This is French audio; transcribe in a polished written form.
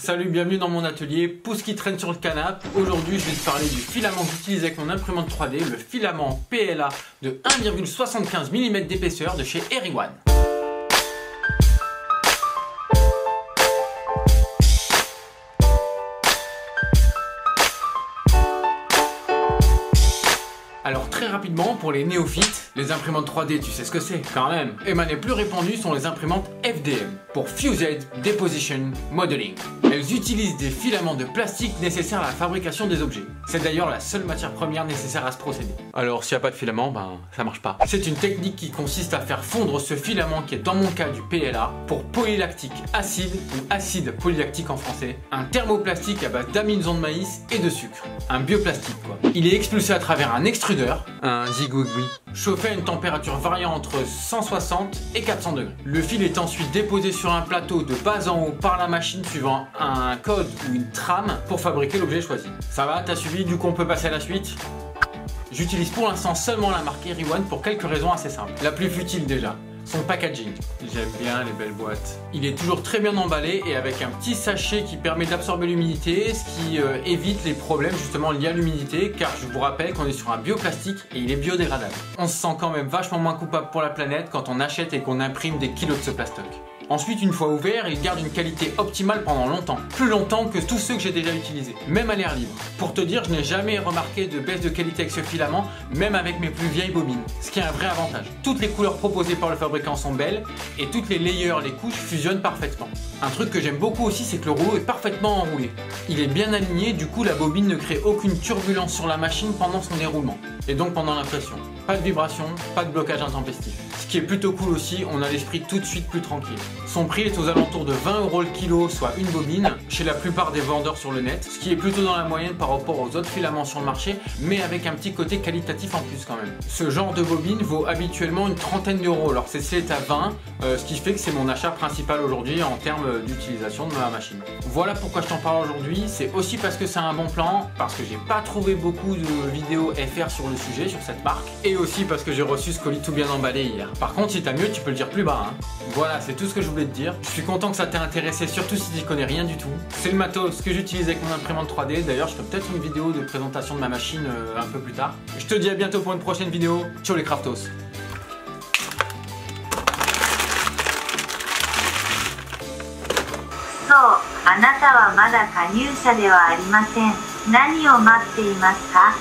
Salut, bienvenue dans mon atelier, pouce qui traîne sur le canapé. Aujourd'hui je vais te parler du filament que j'utilise avec mon imprimante 3D, le filament PLA de 1,75 mm d'épaisseur de chez Everyone. Alors très rapidement, pour les néophytes, les imprimantes 3D, tu sais ce que c'est quand même. Et les plus répandues sont les imprimantes FDM, pour Fused Deposition Modeling. Elles utilisent des filaments de plastique nécessaires à la fabrication des objets. C'est d'ailleurs la seule matière première nécessaire à ce procédé. Alors s'il n'y a pas de filament, ça marche pas. C'est une technique qui consiste à faire fondre ce filament qui est dans mon cas du PLA pour polylactique acide ou acide polylactique en français. Un thermoplastique à base d'amination de maïs et de sucre. Un bioplastique quoi. Il est expulsé à travers un extrudeur, un zigouigoui, chauffé à une température variant entre 160 et 400 degrés. Le fil est ensuite déposé sur un plateau de bas en haut par la machine suivant un code ou une trame pour fabriquer l'objet choisi. Ça va, t'as suivi, du coup on peut passer à la suite. J'utilise pour l'instant seulement la marque Everyone pour quelques raisons assez simples. La plus futile déjà, son packaging. J'aime bien les belles boîtes. Il est toujours très bien emballé et avec un petit sachet qui permet d'absorber l'humidité, ce qui évite les problèmes justement liés à l'humidité, car je vous rappelle qu'on est sur un bioplastique et il est biodégradable. On se sent quand même vachement moins coupable pour la planète quand on achète et qu'on imprime des kilos de ce plastoc. Ensuite, une fois ouvert, il garde une qualité optimale pendant longtemps. Plus longtemps que tous ceux que j'ai déjà utilisés, même à l'air libre. Pour te dire, je n'ai jamais remarqué de baisse de qualité avec ce filament, même avec mes plus vieilles bobines. Ce qui est un vrai avantage. Toutes les couleurs proposées par le fabricant sont belles et toutes les layers, les couches fusionnent parfaitement. Un truc que j'aime beaucoup aussi, c'est que le rouleau est parfaitement enroulé. Il est bien aligné, du coup la bobine ne crée aucune turbulence sur la machine pendant son déroulement. Et donc pendant l'impression. Pas de vibration, pas de blocage intempestif. Ce qui est plutôt cool aussi, on a l'esprit tout de suite plus tranquille. Son prix est aux alentours de 20 € le kilo, soit une bobine, chez la plupart des vendeurs sur le net, ce qui est plutôt dans la moyenne par rapport aux autres filaments sur le marché, mais avec un petit côté qualitatif en plus quand même. Ce genre de bobine vaut habituellement une trentaine d'euros, alors celle-ci est à 20, ce qui fait que c'est mon achat principal aujourd'hui en termes d'utilisation de ma machine. Voilà pourquoi je t'en parle aujourd'hui, c'est aussi parce que c'est un bon plan, parce que j'ai pas trouvé beaucoup de vidéos FR sur le sujet, sur cette marque, et aussi parce que j'ai reçu ce colis tout bien emballé hier. Par contre, si t'as mieux, tu peux le dire plus bas. Hein. Voilà, c'est tout ce que je voulais te dire. Je suis content que ça t'ait intéressé, surtout si tu n'y connais rien du tout. C'est le matos que j'utilise avec mon imprimante 3D. D'ailleurs, je ferai peut-être une vidéo de présentation de ma machine un peu plus tard. Je te dis à bientôt pour une prochaine vidéo. Ciao les craftos. So, あなたはまだ加入者ではありません。何を待っていますか？